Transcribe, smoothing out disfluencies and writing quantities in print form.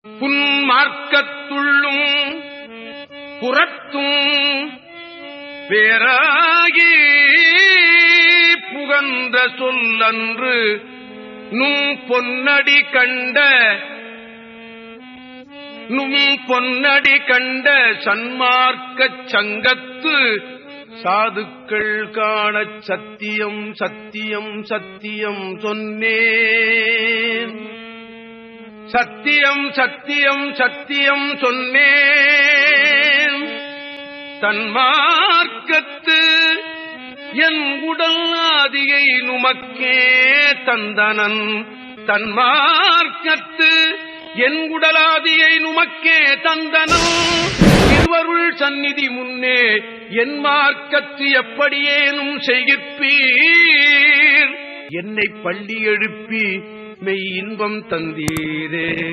புன்மார்க்கத்துள்ளும் புறத்தும் பேராகி புகந்த சொல்லன்று நும் பொன்னடி கண்ட சன்மார்க்கச் சங்கத்து சாதுக்கள் காணச் சத்தியம் சத்தியம் சத்தியம் சொன்னேன். சத்தியம் சத்தியம் சத்தியம் சொன்னேன். தன்மார்க்கத்து என் உடல் ஆதியை நுமக்கே தந்தனன். தன்மார்க்கத்து என் உடலாதியை நுமக்கே தந்தனன். இருவருள் சந்நிதி முன்னே என் மார்க்கத்து எப்படியேனும் செய்கிற்பீர். என்னை பள்ளி எழுப்பி மெய் இன்பம் தந்தீரே.